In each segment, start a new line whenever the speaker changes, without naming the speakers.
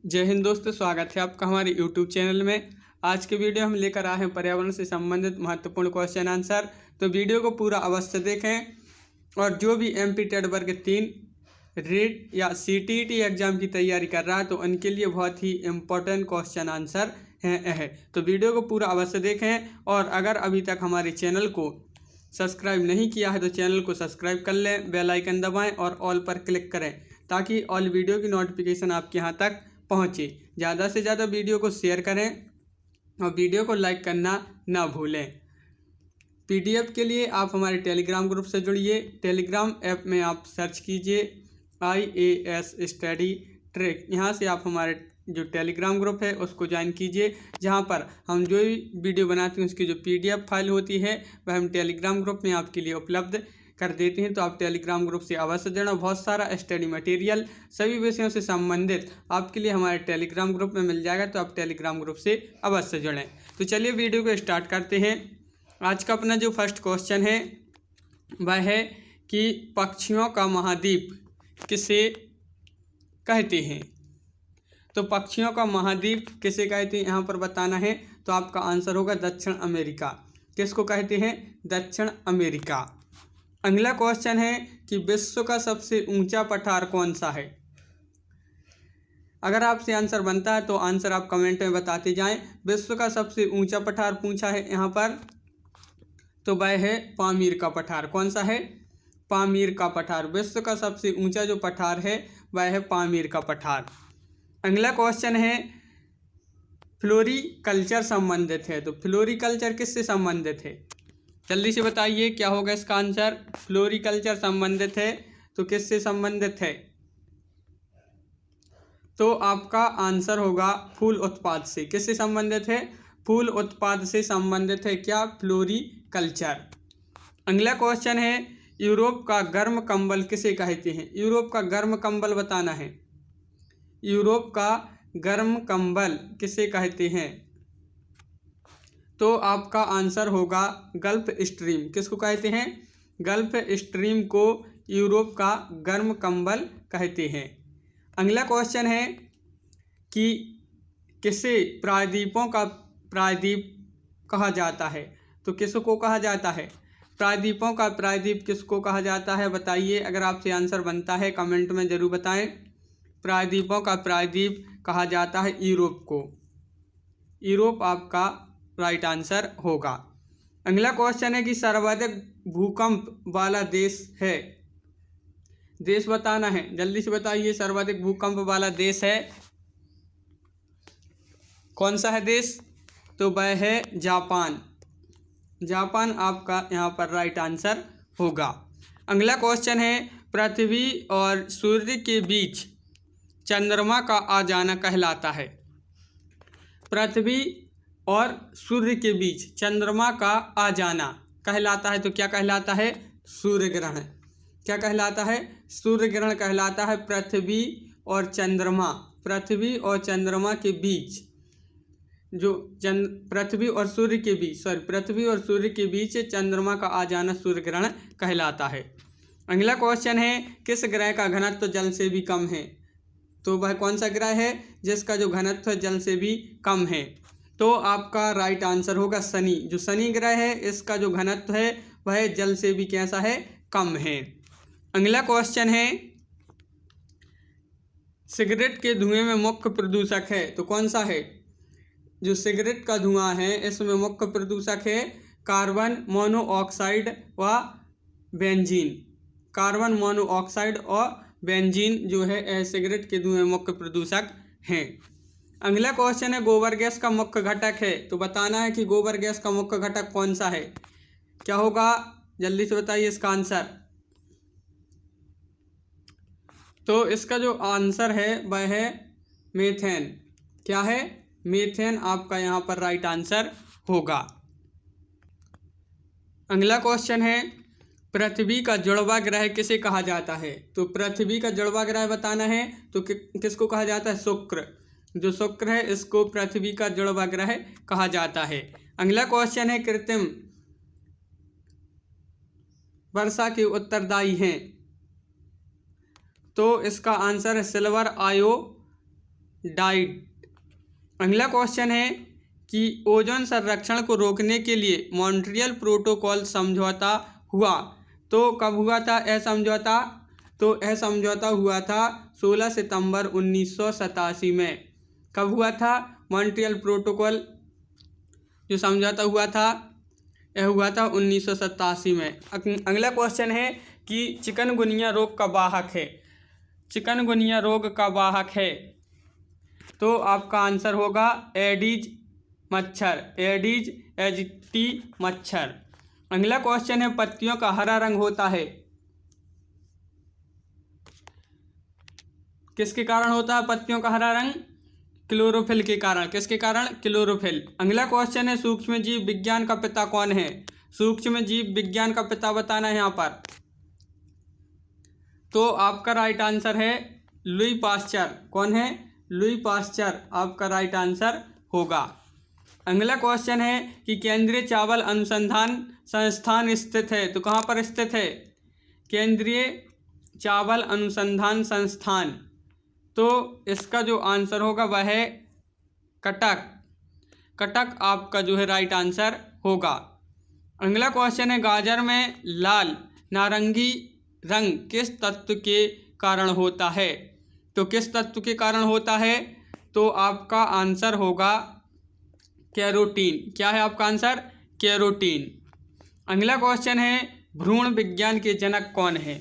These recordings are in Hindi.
जय हिंद दोस्तों, स्वागत है आपका हमारे YouTube चैनल में। आज के वीडियो हम लेकर आए हैं पर्यावरण से संबंधित महत्वपूर्ण क्वेश्चन आंसर। तो वीडियो को पूरा अवश्य देखें और जो भी MP टेट वर्ग 3 रीट या CTET एग्जाम की तैयारी कर रहा है तो उनके लिए बहुत ही इम्पोर्टेंट क्वेश्चन आंसर है। तो वीडियो को पूरा अवश्य देखें और अगर अभी तक हमारे चैनल को सब्सक्राइब नहीं किया है तो चैनल को सब्सक्राइब कर लें, बेल आइकन दबाएं और ऑल पर क्लिक करें ताकि ऑल वीडियो की नोटिफिकेशन आपके यहाँ तक पहुँचे। ज़्यादा से ज़्यादा वीडियो को शेयर करें और वीडियो को लाइक करना ना भूलें। PDF के लिए आप हमारे टेलीग्राम ग्रुप से जुड़िए। टेलीग्राम ऐप में आप सर्च कीजिए IAS स्टडी ट्रैक। यहाँ से आप हमारे जो टेलीग्राम ग्रुप है उसको ज्वाइन कीजिए, जहाँ पर हम जो भी वीडियो बनाते हैं उसकी जो PDF फाइल होती है वह हम टेलीग्राम ग्रुप में आपके लिए उपलब्ध कर देते हैं। तो आप टेलीग्राम ग्रुप से अवश्य जुड़ना। बहुत सारा स्टडी मटेरियल सभी विषयों से संबंधित आपके लिए हमारे टेलीग्राम ग्रुप में मिल जाएगा, तो आप टेलीग्राम ग्रुप से अवश्य जुड़ें। तो चलिए वीडियो को स्टार्ट करते हैं। आज का अपना जो फर्स्ट क्वेश्चन है वह है कि पक्षियों का महाद्वीप किसे कहते हैं। तो पक्षियों का महाद्वीप किसे कहते हैं यहाँ पर बताना है। तो आपका आंसर होगा दक्षिण अमेरिका। किसको कहते हैं? दक्षिण अमेरिका। अगला क्वेश्चन है कि विश्व का सबसे ऊंचा पठार कौन सा है। अगर आपसे आंसर बनता है तो आंसर आप कमेंट में बताते जाएं। विश्व का सबसे ऊंचा पठार पूछा है यहाँ पर, तो वह है पामीर का पठार। कौन सा है? पामीर का पठार। विश्व का सबसे ऊंचा जो पठार है वह है पामीर का पठार। अगला क्वेश्चन है फ्लोरीकल्चर संबंधित है। तो फ्लोरीकल्चर किससे संबंधित है? जल्दी से बताइए क्या होगा इसका आंसर। फ्लोरीकल्चर संबंधित है तो किससे संबंधित है? तो आपका आंसर होगा फूल उत्पाद से। किससे संबंधित है? फूल उत्पाद से संबंधित है क्या? फ्लोरीकल्चर। अगला क्वेश्चन है यूरोप का गर्म कंबल किसे कहते हैं। यूरोप का गर्म कंबल बताना है। यूरोप का गर्म कंबल किसे कहते हैं? तो आपका आंसर होगा गल्फ स्ट्रीम। किसको कहते हैं? गल्फ स्ट्रीम को यूरोप का गर्म कंबल कहते हैं। अगला क्वेश्चन है कि किसे प्रायद्वीपों का प्रायद्वीप कहा जाता है। तो किसको कहा जाता है? प्रायद्वीपों का प्रायद्वीप किसको कहा जाता है बताइए। अगर आपसे आंसर बनता है कमेंट में ज़रूर बताएं। प्रायद्वीपों का प्रायद्वीप कहा जाता है यूरोप को। यूरोप आपका राइट आंसर होगा। अगला क्वेश्चन है कि सर्वाधिक भूकंप वाला देश है। देश बताना है, जल्दी से बताइए। सर्वाधिक भूकंप वाला देश है कौन सा है देश? तो वह है जापान। जापान आपका यहाँ पर राइट आंसर होगा। अगला क्वेश्चन है पृथ्वी और सूर्य के बीच चंद्रमा का आ जाना कहलाता है। पृथ्वी और सूर्य के बीच चंद्रमा का आ जाना कहलाता है। तो क्या कहलाता है? सूर्य ग्रहण। क्या कहलाता है? सूर्य ग्रहण कहलाता है। पृथ्वी और चंद्रमा, पृथ्वी और चंद्रमा के बीच जो पृथ्वी और सूर्य के बीच पृथ्वी और सूर्य के बीच चंद्रमा का आ जाना सूर्य ग्रहण कहलाता है। अगला क्वेश्चन है किस ग्रह का घनत्व जल से भी कम है। तो वह कौन सा ग्रह है जिसका जो घनत्व जल से भी कम है? तो आपका राइट आंसर होगा शनि। जो शनि ग्रह है इसका जो घनत्व है वह जल से भी कैसा है? कम है। अगला क्वेश्चन है सिगरेट के धुएं में मुख्य प्रदूषक है। तो कौन सा है? जो सिगरेट का धुआं है इसमें मुख्य प्रदूषक है कार्बन मोनोऑक्साइड व बेंजीन। कार्बन मोनोऑक्साइड और बेंजीन जो है सिगरेट के धुएं में मुख्य प्रदूषक हैं। अगला क्वेश्चन है गोबर गैस का मुख्य घटक है। तो बताना है कि गोबर गैस का मुख्य घटक कौन सा है। क्या होगा? जल्दी से बताइए इसका आंसर। तो इसका जो आंसर है वह है मीथेन। क्या है? मीथेन आपका यहाँ पर राइट आंसर होगा। अगला क्वेश्चन है पृथ्वी का जुड़वा ग्रह किसे कहा जाता है। तो पृथ्वी का जुड़वा ग्रह बताना है। तो किसको कहा जाता है? शुक्र। जो शुक्र है इसको पृथ्वी का जुड़वा ग्रह कहा जाता है। अगला क्वेश्चन है कृत्रिम वर्षा के उत्तरदायी हैं। तो इसका आंसर है सिल्वर आयो डाइड। अगला क्वेश्चन है कि ओजोन संरक्षण को रोकने के लिए मॉन्ट्रियल प्रोटोकॉल समझौता हुआ, तो कब हुआ था यह समझौता? तो यह समझौता हुआ था 16 सितंबर 1987 में। कब हुआ था मॉन्ट्रियल प्रोटोकॉल जो समझौता हुआ था? यह हुआ था 1987 में। अगला क्वेश्चन है कि चिकनगुनिया रोग का वाहक है। चिकनगुनिया रोग का वाहक है, तो आपका आंसर होगा एडीज मच्छर, एडीज एजिप्टी मच्छर। अगला क्वेश्चन है पत्तियों का हरा रंग होता है, किसके कारण होता है पत्तियों का हरा रंग? क्लोरोफिल के कारण। किसके कारण? क्लोरोफिल। अगला क्वेश्चन है सूक्ष्म जीव विज्ञान का पिता कौन है? सूक्ष्म जीव विज्ञान का पिता बताना है यहाँ पर। तो आपका राइट आंसर है लुई पास्चर। कौन है? लुई पास्चर आपका राइट आंसर होगा। अगला क्वेश्चन है कि केंद्रीय चावल अनुसंधान संस्थान स्थित है, तो कहाँ पर स्थित है? केंद्रीय चावल अनुसंधान संस्थान, तो इसका जो आंसर होगा वह है कटक। कटक आपका जो है राइट आंसर होगा। अगला क्वेश्चन है गाजर में लाल नारंगी रंग किस तत्व के कारण होता है? तो किस तत्व के कारण होता है? तो आपका आंसर होगा कैरोटीन। क्या है आपका आंसर? कैरोटीन। अगला क्वेश्चन है भ्रूण विज्ञान के जनक कौन है?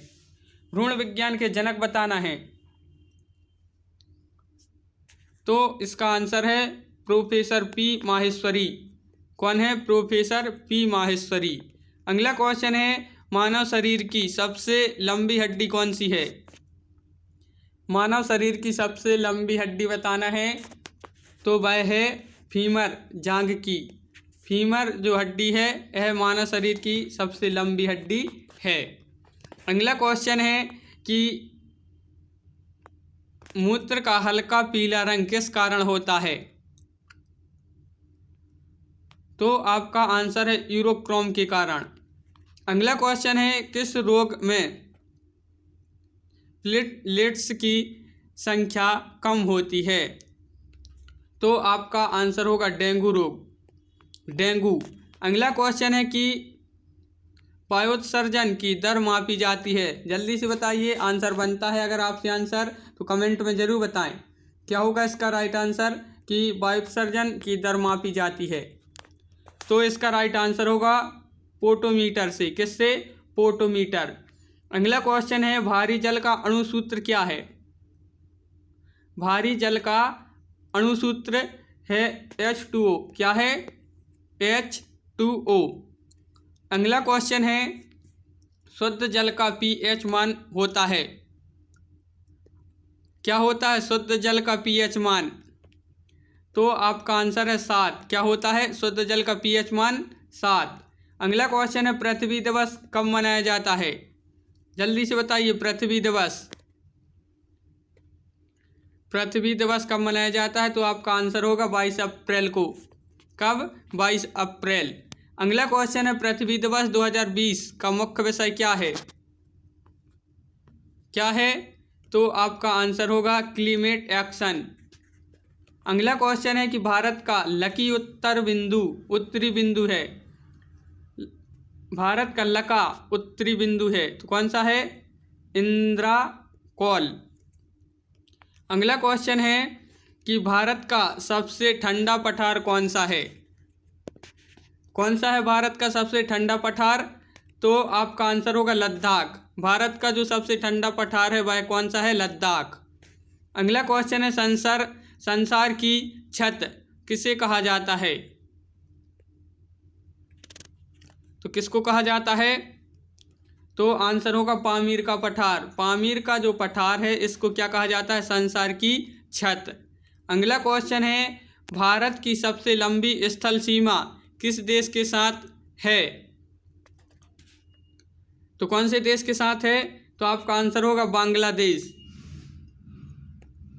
भ्रूण विज्ञान के जनक बताना है, तो इसका आंसर है प्रोफेसर पी माहेश्वरी। कौन है? Professor P Maheshwari. अगला क्वेश्चन है मानव शरीर की सबसे लंबी हड्डी कौन सी है? मानव शरीर की सबसे लंबी हड्डी बताना है, तो वह है फीमर, जांघ की। फीमर जो हड्डी है यह मानव शरीर की सबसे लंबी हड्डी है। अगला क्वेश्चन है कि मूत्र का हल्का पीला रंग किस कारण होता है? तो आपका आंसर है यूरोक्रोम के कारण। अगला क्वेश्चन है किस रोग में प्लेटलेट्स की संख्या कम होती है? तो आपका आंसर होगा डेंगू रोग, डेंगू। अगला क्वेश्चन है कि वायोत्सर्जन की दर मापी जाती है, जल्दी से बताइए, आंसर बनता है अगर आपसे आंसर तो कमेंट में ज़रूर बताएं। क्या होगा इसका राइट आंसर? कि वायोत्सर्जन की दर मापी जाती है, तो इसका राइट आंसर होगा पोटोमीटर से। किससे? पोटोमीटर। अगला क्वेश्चन है भारी जल का अणुसूत्र क्या है? भारी जल का अणुसूत्र है H2O। क्या है? H2O। अगला क्वेश्चन है शुद्ध जल का pH मान होता है, क्या होता है शुद्ध जल का pH मान? तो आपका आंसर है 7। क्या होता है शुद्ध जल का pH मान? 7। अगला क्वेश्चन है पृथ्वी दिवस कब मनाया जाता है? जल्दी से बताइए, पृथ्वी दिवस, पृथ्वी दिवस कब मनाया जाता है? तो आपका आंसर होगा 22 अप्रैल को। कब? 22 अप्रैल। अगला क्वेश्चन है पृथ्वी दिवस 2020 का मुख्य विषय क्या है? क्या है? तो आपका आंसर होगा क्लाइमेट एक्शन। अगला क्वेश्चन है कि भारत का लकी उत्तरी बिंदु है, भारत का लका उत्तरी बिंदु है, तो कौन सा है? इंद्राकोल। अगला क्वेश्चन है कि भारत का सबसे ठंडा पठार कौन सा है? कौन सा है भारत का सबसे ठंडा पठार? तो आपका आंसर होगा लद्दाख। भारत का जो सबसे ठंडा पठार है वह कौन सा है? लद्दाख। अगला क्वेश्चन है संसार की छत किसे कहा जाता है? तो किसको कहा जाता है? तो आंसर होगा पामीर का पठार। पामीर का जो पठार है इसको क्या कहा जाता है? संसार की छत। अगला क्वेश्चन है भारत की सबसे लंबी स्थल सीमा किस देश के साथ है? तो कौन से देश के साथ है? तो आपका आंसर होगा बांग्लादेश।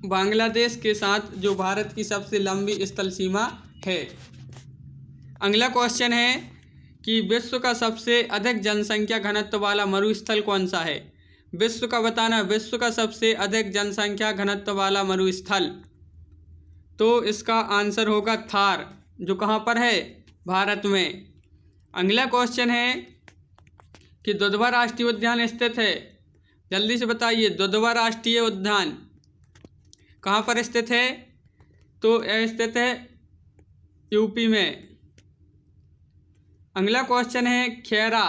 बांग्लादेश के साथ जो भारत की सबसे लंबी स्थल सीमा है। अगला क्वेश्चन है कि विश्व का सबसे अधिक जनसंख्या घनत्व वाला मरुस्थल कौन सा है? विश्व का बताना, विश्व का सबसे अधिक जनसंख्या घनत्व वाला मरुस्थल। तो इसका आंसर होगा थार, जो कहाँ पर है, भारत में। अगला क्वेश्चन है कि दुधवा राष्ट्रीय उद्यान स्थित है, जल्दी से बताइए। दुधवा राष्ट्रीय उद्यान कहाँ पर स्थित है, तो यह स्थित है यूपी में। अगला क्वेश्चन है खैरा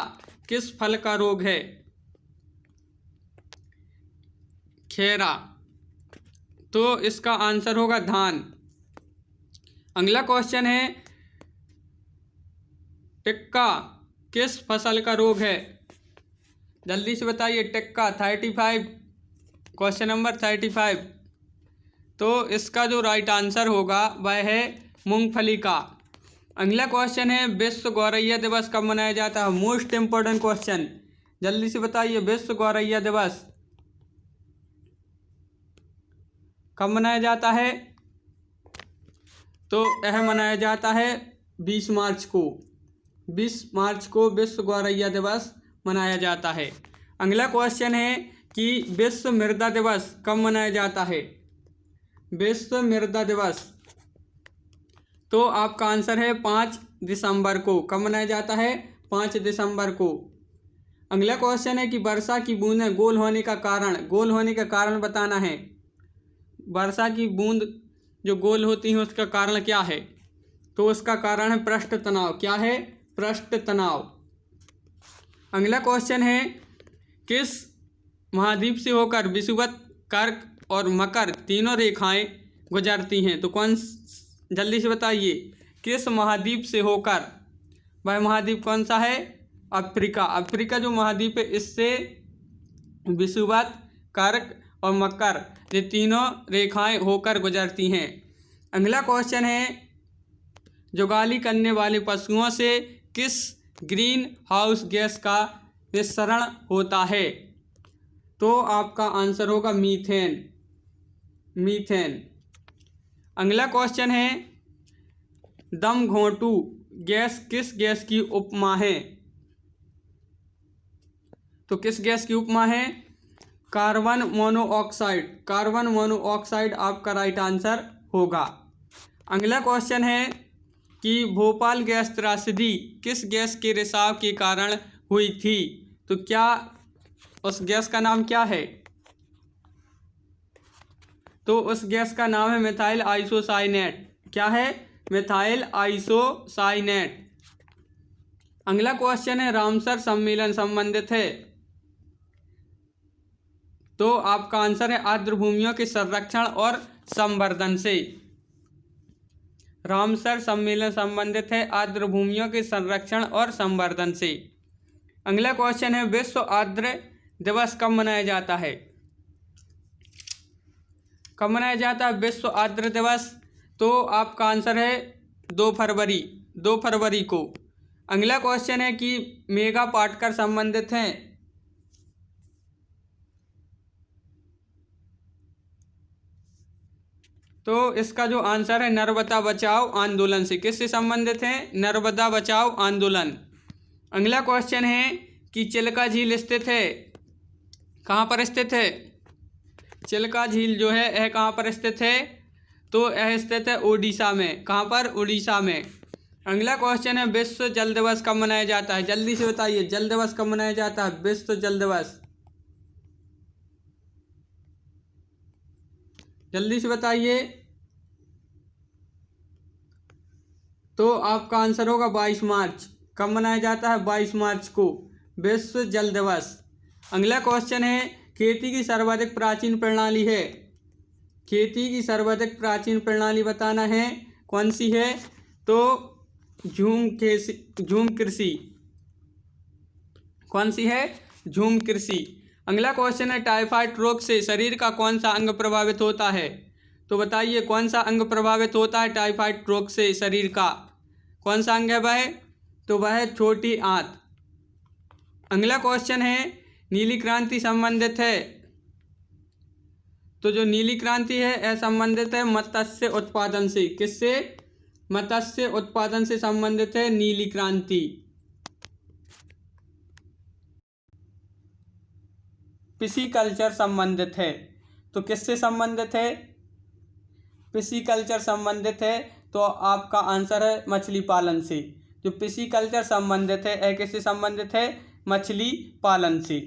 किस फल का रोग है, खैरा, तो इसका आंसर होगा धान। अगला क्वेश्चन है टिक्का किस फसल का रोग है, जल्दी से बताइए। टिक्का 35, क्वेश्चन नंबर 35, तो इसका जो राइट आंसर होगा वह है मूंगफली का। अगला क्वेश्चन है विश्व गौरैया दिवस कब मनाया जाता है, मोस्ट इम्पोर्टेंट क्वेश्चन, जल्दी से बताइए। विश्व गौरैया दिवस कब मनाया जाता है, तो यह मनाया जाता है 20 मार्च को। 20 मार्च को विश्व गौरैया दिवस मनाया जाता है। अगला क्वेश्चन है कि विश्व मृदा दिवस कब मनाया जाता है, विश्व मृदा दिवस, तो आपका आंसर है 5 दिसंबर को। कब मनाया जाता है, 5 दिसंबर को। अगला क्वेश्चन है कि वर्षा की बूंदें गोल होने का कारण, गोल होने का कारण बताना है। वर्षा की बूंद जो गोल होती है उसका कारण क्या है, तो उसका कारण है पृष्ठ तनाव। क्या है, पृष्ठ तनाव। अगला क्वेश्चन है किस महाद्वीप से होकर विषुवत, कर्क और मकर तीनों रेखाएं गुजरती हैं, तो कौन, जल्दी से बताइए। किस महाद्वीप से होकर, वह महाद्वीप कौन सा है, अफ्रीका। अफ्रीका जो महाद्वीप है इससे विषुवत, कर्क और मकर ये तीनों रेखाएं होकर गुजरती हैं। अगला क्वेश्चन है जुगाली करने वाले पशुओं से किस ग्रीन हाउस गैस का निस्सरण होता है, तो आपका आंसर होगा मीथेन, मीथेन। अगला क्वेश्चन है दम घोंटू गैस किस गैस की उपमा है, तो किस गैस की उपमा है, कार्बन मोनोऑक्साइड, कार्बन मोनोऑक्साइड आपका राइट आंसर होगा। अगला क्वेश्चन है कि भोपाल गैस त्रासदी किस गैस के रिसाव के कारण हुई थी, तो क्या उस गैस का नाम क्या है, तो उस गैस का नाम है मिथाइल आइसोसाइनेट। क्या है, मिथाइल आइसोसाइनेट। अगला क्वेश्चन है रामसर सम्मेलन संबंधित है, तो आपका आंसर है आर्द्र भूमियों के संरक्षण और संवर्धन से। रामसर सम्मेलन संबंधित है आर्द्र भूमियों के संरक्षण और संवर्धन से। अगला क्वेश्चन है विश्व आर्द्र दिवस कब मनाया जाता है, कब मनाया जाता है विश्व आर्द्र दिवस, तो आपका आंसर है 2 फरवरी, 2 फरवरी को। अगला क्वेश्चन है कि मेगा पाटकर संबंधित हैं, तो इसका जो आंसर है नर्मदा बचाओ आंदोलन से। किससे संबंधित है, नर्मदा बचाओ आंदोलन। अगला क्वेश्चन है कि चिल्का झील स्थित है, कहाँ पर स्थित है, चिल्का झील जो है यह कहाँ पर स्थित है, तो यह स्थित है उड़ीसा में। कहाँ पर, उड़ीसा में। अगला क्वेश्चन है विश्व जल दिवस कब मनाया जाता है, जल्दी से बताइए। जल दिवस कब मनाया जाता है, विश्व जल दिवस, जल्दी से बताइए। तो आपका आंसर होगा 22 मार्च। कब मनाया जाता है, 22 मार्च को विश्व जल दिवस। अगला क्वेश्चन है खेती की सर्वाधिक प्राचीन प्रणाली है, खेती की सर्वाधिक प्राचीन प्रणाली बताना है, कौन सी है, तो झूम कृषि। कौन सी है, झूम कृषि। अगला क्वेश्चन है टाइफाइड रोग से शरीर का कौन सा अंग प्रभावित होता है, तो बताइए कौन सा अंग प्रभावित होता है टाइफाइड रोग से शरीर का, कौन सा अंग है वह, तो वह है छोटी आंत। अगला क्वेश्चन है नीली क्रांति संबंधित है, तो जो नीली क्रांति है यह संबंधित है मत्स्य उत्पादन से। किससे, मत्स्य उत्पादन से संबंधित है नीली क्रांति। पिसीकल्चर संबंधित है, तो किससे संबंधित है, पिसीकल्चर संबंधित है तो आपका आंसर है मछली पालन से। जो पिसीकल्चर संबंधित है यह किससे संबंधित है? मछली पालन से।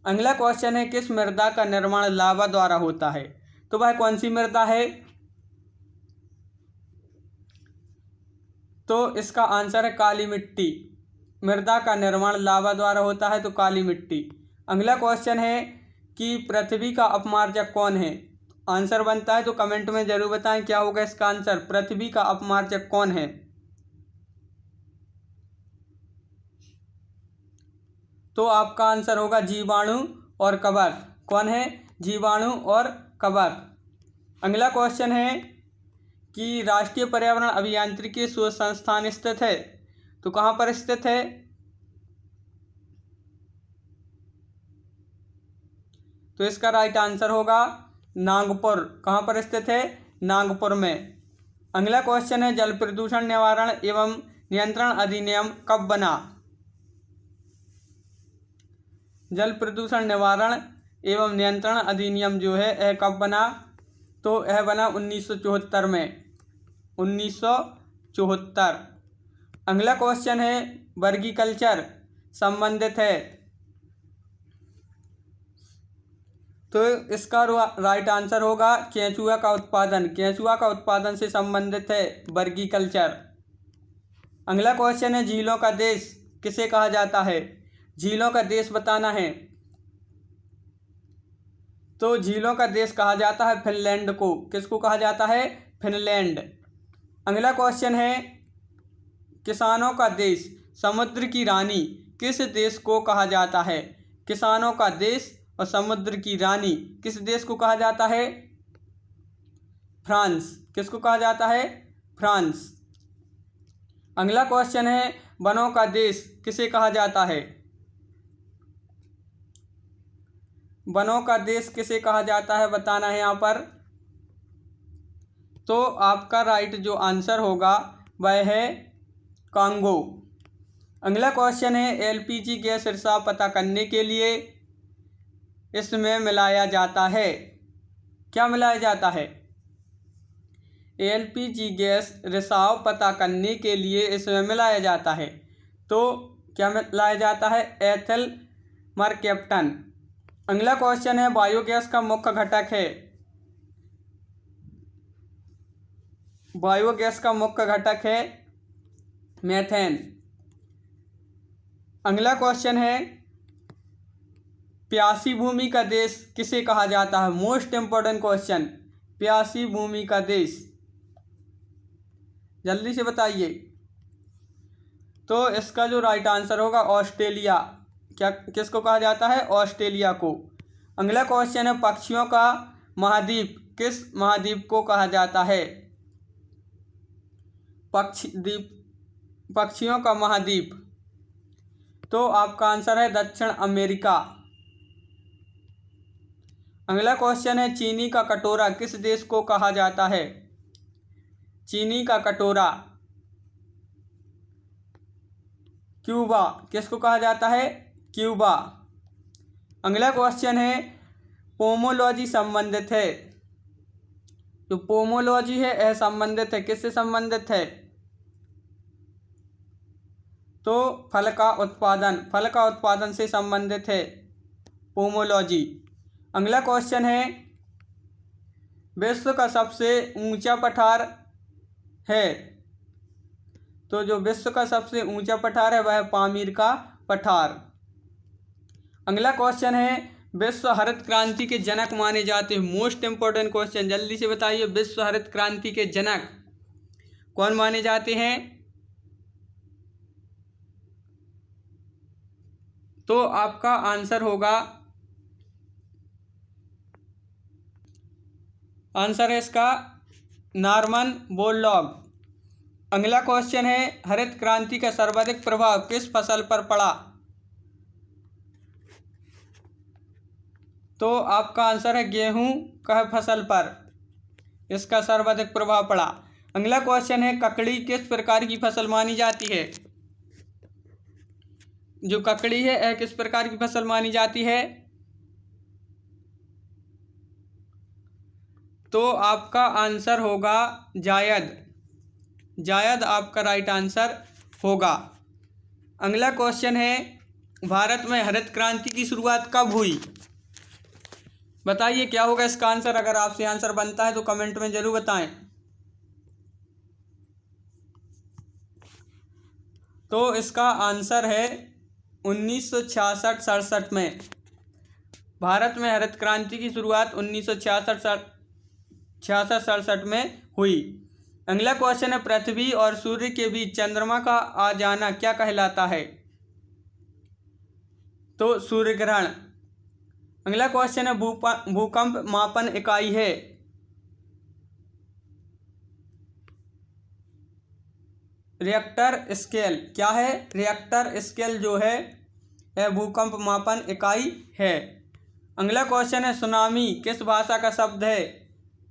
अगला क्वेश्चन है किस मृदा का निर्माण लावा द्वारा होता है? तो वह कौन सी मृदा है? तो इसका आंसर है काली मिट्टी। मृदा का निर्माण लावा द्वारा होता है तो काली मिट्टी। अगला क्वेश्चन है कि पृथ्वी का अपमार्जक कौन है? आंसर बनता है तो कमेंट में जरूर बताएं क्या होगा इसका आंसर। पृथ्वी का अपमार्जक कौन है? तो आपका आंसर होगा जीवाणु और कवक। कौन है? जीवाणु और कवक। अगला क्वेश्चन है कि राष्ट्रीय पर्यावरण अभियांत्रिकी शोध संस्थान स्थित है तो कहाँ पर स्थित है? तो इसका राइट आंसर होगा नागपुर। कहाँ पर स्थित है? नागपुर में। अगला क्वेश्चन है जल प्रदूषण निवारण एवं नियंत्रण अधिनियम कब बना? जल प्रदूषण निवारण एवं नियंत्रण अधिनियम जो है यह कब बना? तो यह बना 1974 में। 1974। अगला क्वेश्चन है वर्गीकल्चर संबंधित है तो इसका राइट आंसर होगा केंचुआ का उत्पादन। केंचुआ का उत्पादन से संबंधित है वर्गीकल्चर। अगला क्वेश्चन है झीलों का देश किसे कहा जाता है? झीलों का देश बताना है। तो झीलों का देश कहा जाता है फिनलैंड को। किसको कहा जाता है? फिनलैंड। अगला क्वेश्चन है किसानों का देश समुद्र की रानी किस देश को कहा जाता है? किसानों का देश और समुद्र की रानी किस देश को कहा जाता है? फ्रांस। किसको कहा जाता है? फ्रांस। अगला क्वेश्चन है वनों का देश किसे कहा जाता है? वनों का देश किसे कहा जाता है बताना है यहाँ पर। तो आपका राइट जो आंसर होगा वह है कांगो। अगला क्वेश्चन है एलपीजी गैस रिसाव पता करने के लिए इसमें मिलाया जाता है। क्या मिलाया जाता है? एलपीजी गैस रिसाव पता करने के लिए इसमें मिलाया जाता है। तो क्या मिलाया जाता है? Ethyl mercaptan. अगला क्वेश्चन है बायोगैस का मुख्य घटक है। बायोगैस का मुख्य घटक है मीथेन। अगला क्वेश्चन है प्यासी भूमि का देश किसे कहा जाता है? Most important question. प्यासी भूमि का देश जल्दी से बताइए। तो इसका जो राइट आंसर होगा ऑस्ट्रेलिया। क्या किसको कहा जाता है? ऑस्ट्रेलिया को। अगला क्वेश्चन है पक्षियों का महाद्वीप किस महाद्वीप को कहा जाता है? पक्षियों का महाद्वीप। तो आपका आंसर है दक्षिण अमेरिका। अगला क्वेश्चन है चीनी का कटोरा किस देश को कहा जाता है? चीनी का कटोरा क्यूबा। किसको कहा जाता है? क्यूबा। अगला क्वेश्चन है पोमोलॉजी संबंधित है। जो पोमोलॉजी है यह संबंधित है किससे संबंधित है? तो फल का उत्पादन से संबंधित है पोमोलॉजी। अगला क्वेश्चन है विश्व का सबसे ऊंचा पठार है। तो जो विश्व का सबसे ऊंचा पठार है वह पामीर का पठार। अगला क्वेश्चन है विश्व हरित क्रांति के जनक माने जाते हैं। मोस्ट इंपॉर्टेंट क्वेश्चन, जल्दी से बताइए। विश्व हरित क्रांति के जनक कौन माने जाते हैं? तो आपका आंसर होगा, आंसर है इसका नॉर्मन बोरलॉग। अगला क्वेश्चन है हरित क्रांति का सर्वाधिक प्रभाव किस फसल पर पड़ा? तो आपका आंसर है गेहूं का फसल पर इसका सर्वाधिक प्रभाव पड़ा। अगला क्वेश्चन है ककड़ी किस प्रकार की फसल मानी जाती है? जो ककड़ी है यह किस प्रकार की फसल मानी जाती है? तो आपका आंसर होगा जायद। जायद आपका राइट आंसर होगा। अगला क्वेश्चन है, भारत में हरित क्रांति की शुरुआत कब हुई? बताइए क्या होगा इसका आंसर। अगर आपसे आंसर बनता है तो कमेंट में जरूर बताएं। तो इसका आंसर है 1966-67 में। भारत में हरित क्रांति की शुरुआत 1966-67 में हुई। अगला क्वेश्चन है, पृथ्वी और सूर्य के बीच चंद्रमा का आ जाना क्या कहलाता है? तो सूर्य ग्रहण। अगला क्वेश्चन है, भूकंप मापन इकाई है? Richter scale. क्या है? रिएक्टर स्केल जो है यह भूकंप मापन इकाई है। अगला क्वेश्चन है, सुनामी किस भाषा का शब्द है?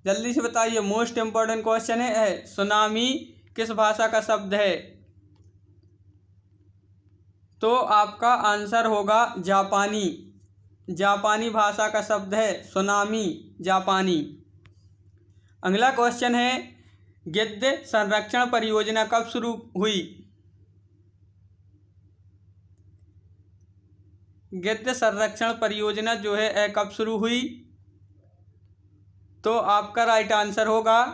जल्दी से बताइए, मोस्ट इम्पोर्टेंट क्वेश्चन है। सुनामी किस भाषा का शब्द है? तो आपका आंसर होगा जापानी। जापानी भाषा का शब्द है सुनामी, जापानी। अगला क्वेश्चन है, गिद्ध संरक्षण परियोजना कब शुरू हुई? गिद्ध संरक्षण परियोजना जो है यह कब शुरू हुई? तो आपका राइट आंसर होगा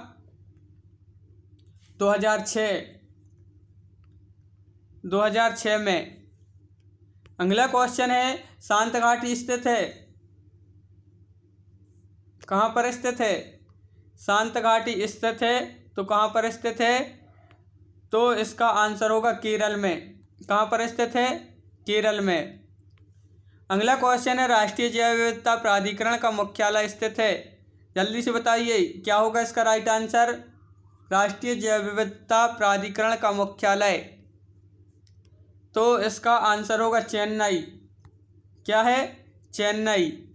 2006 में। अगला क्वेश्चन है, शांत घाटी स्थित है? कहाँ पर स्थित है? शांत घाटी स्थित है तो कहाँ पर स्थित है? तो इसका आंसर होगा केरल में। कहाँ पर स्थित है? केरल में। अगला क्वेश्चन है, राष्ट्रीय जैव विविधता प्राधिकरण का मुख्यालय स्थित है? जल्दी से बताइए क्या होगा इसका राइट आंसर। राष्ट्रीय जैव विविधता प्राधिकरण का मुख्यालय, तो इसका आंसर होगा चेन्नई। क्या है? चेन्नई।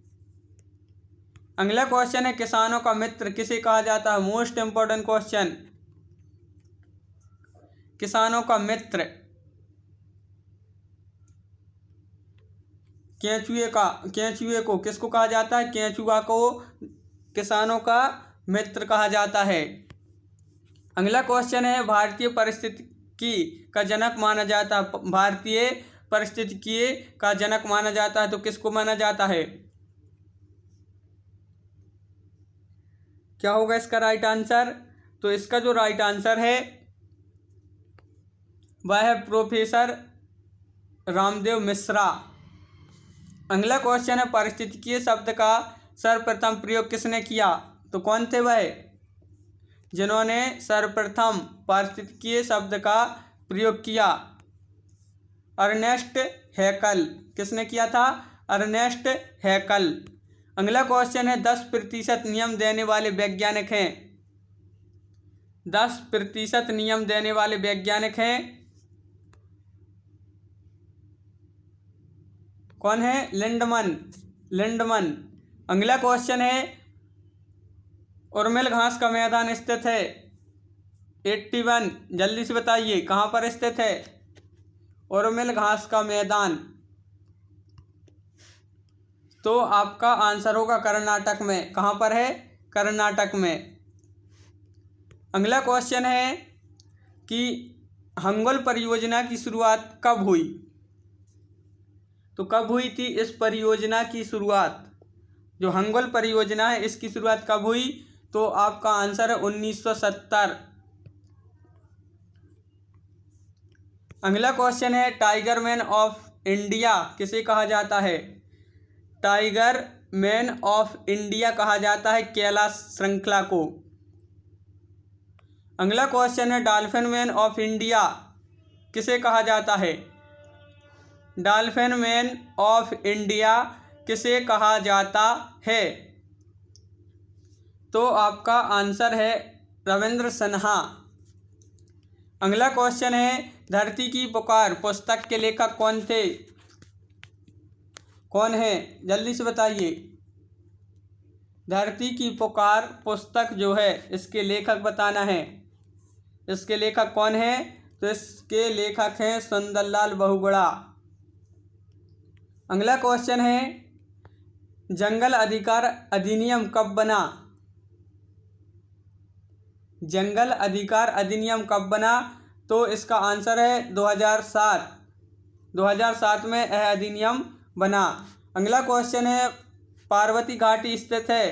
अगला क्वेश्चन है, किसानों का मित्र किसे कहा जाता है? Most important question. किसानों का मित्र, केंचुए को किसको कहा जाता है? केंचुआ को किसानों का मित्र कहा जाता है। अगला क्वेश्चन है, भारतीय पारिस्थितिकी का जनक माना जाता है? भारतीय पारिस्थितिकी का जनक माना जाता है तो किसको माना जाता है? क्या होगा इसका राइट आंसर? तो इसका जो राइट आंसर है वह है प्रोफेसर रामदेव मिश्रा। अगला क्वेश्चन है, पारिस्थितिकीय शब्द का सर्वप्रथम प्रयोग किसने किया? तो कौन थे वह जिन्होंने सर्वप्रथम पारिस्थितिकीय शब्द का प्रयोग किया? अर्नेस्ट हैकल। किसने किया था? अर्नेस्ट हैकल। अगला क्वेश्चन है, 10% नियम देने वाले वैज्ञानिक हैं? 10% नियम देने वाले वैज्ञानिक हैं कौन है? लिंडमन। अगला क्वेश्चन है, उर्मिल घास का मैदान स्थित है? 81। जल्दी से बताइए कहाँ पर स्थित है उर्मिल घास का मैदान? तो आपका आंसर होगा कर्नाटक में। कहाँ पर है? कर्नाटक में। अगला क्वेश्चन है कि हंगोल परियोजना की शुरुआत कब हुई? तो कब हुई थी इस परियोजना की शुरुआत? जो हंगोल परियोजना है इसकी शुरुआत कब हुई? तो आपका आंसर है 1970। अगला क्वेश्चन है, टाइगर मैन ऑफ इंडिया किसे कहा जाता है? टाइगर मैन ऑफ इंडिया कहा जाता है कैलाश श्रृंखला को। अगला क्वेश्चन है, डॉल्फिन मैन ऑफ इंडिया किसे कहा जाता है? डॉल्फिन मैन ऑफ इंडिया किसे कहा जाता है? तो आपका आंसर है रविंद्र सिन्हा। अगला क्वेश्चन है, धरती की पुकार पुस्तक के लेखक कौन थे? कौन है? जल्दी से बताइए। धरती की पुकार पुस्तक जो है इसके लेखक बताना है। इसके लेखक कौन है? तो इसके लेखक हैं सुंदरलाल बहुगुणा। अगला क्वेश्चन है, जंगल अधिकार अधिनियम कब बना? जंगल अधिकार अधिनियम कब बना? तो इसका आंसर है 2007। 2007 में यह अधिनियम बना। अगला क्वेश्चन है, पार्वती घाटी स्थित है?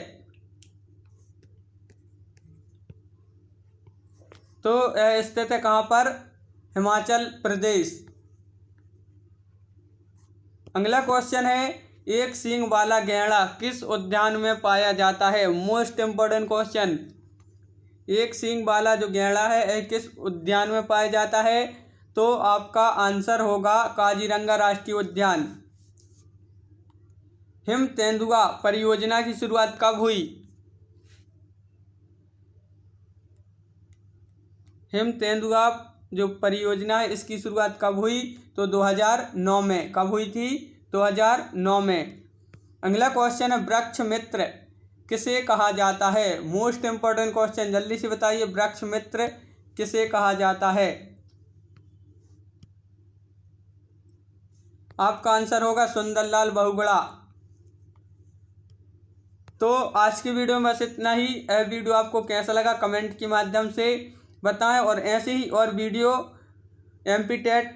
तो यह स्थित है कहाँ पर? हिमाचल प्रदेश। अगला क्वेश्चन है, एक सींग वाला गैंडा किस उद्यान में पाया जाता है? Most important question. एक सींग वाला जो गैंडा है यह किस उद्यान में पाया जाता है? तो आपका आंसर होगा काजीरंगा राष्ट्रीय उद्यान। हिम तेंदुआ परियोजना की शुरुआत कब हुई? हिम तेंदुआ जो परियोजना है इसकी शुरुआत कब हुई? तो 2009 में। कब हुई थी? 2009 में। अगला क्वेश्चन है, वृक्ष मित्र किसे कहा जाता है? मोस्ट इम्पोर्टेंट क्वेश्चन, जल्दी से बताइए, वृक्ष मित्र किसे कहा जाता है? आपका आंसर होगा सुंदरलाल बहुगुणा। तो आज की वीडियो में बस इतना ही। यह वीडियो आपको कैसा लगा कमेंट के माध्यम से बताएं, और ऐसे ही और वीडियो एमपी टेट,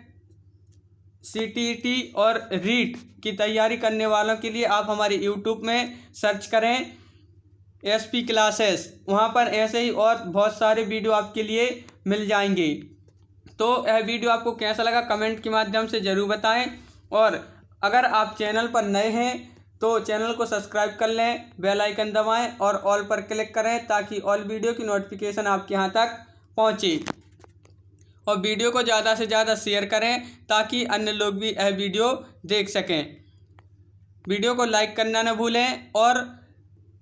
सीटीईटी और रीट की तैयारी करने वालों के लिए आप हमारे यूट्यूब में सर्च करें एसपी क्लासेस। वहां पर ऐसे ही और बहुत सारे वीडियो आपके लिए मिल जाएंगे। तो यह वीडियो आपको कैसा लगा कमेंट के माध्यम से ज़रूर बताएं, और अगर आप चैनल पर नए हैं तो चैनल को सब्सक्राइब कर लें, बेल आइकन दबाएं और ऑल पर क्लिक करें ताकि ऑल वीडियो की नोटिफिकेशन आपके यहाँ तक पहुँचे। और वीडियो को ज़्यादा से ज़्यादा शेयर करें ताकि अन्य लोग भी यह वीडियो देख सकें। वीडियो को लाइक करना न भूलें, और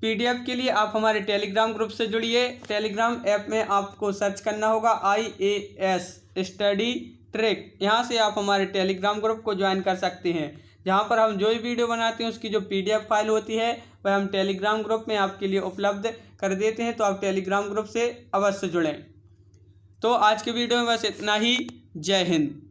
पीडीएफ के लिए आप हमारे टेलीग्राम ग्रुप से जुड़िए। टेलीग्राम ऐप में आपको सर्च करना होगा IAS स्टडी ट्रिक। यहाँ से आप हमारे टेलीग्राम ग्रुप को ज्वाइन कर सकते हैं, जहाँ पर हम जो भी वीडियो बनाते हैं उसकी जो PDF फाइल होती है वह हम टेलीग्राम ग्रुप में आपके लिए उपलब्ध कर देते हैं। तो आप टेलीग्राम ग्रुप से अवश्य जुड़ें। तो आज के वीडियो में बस इतना ही। जय हिंद।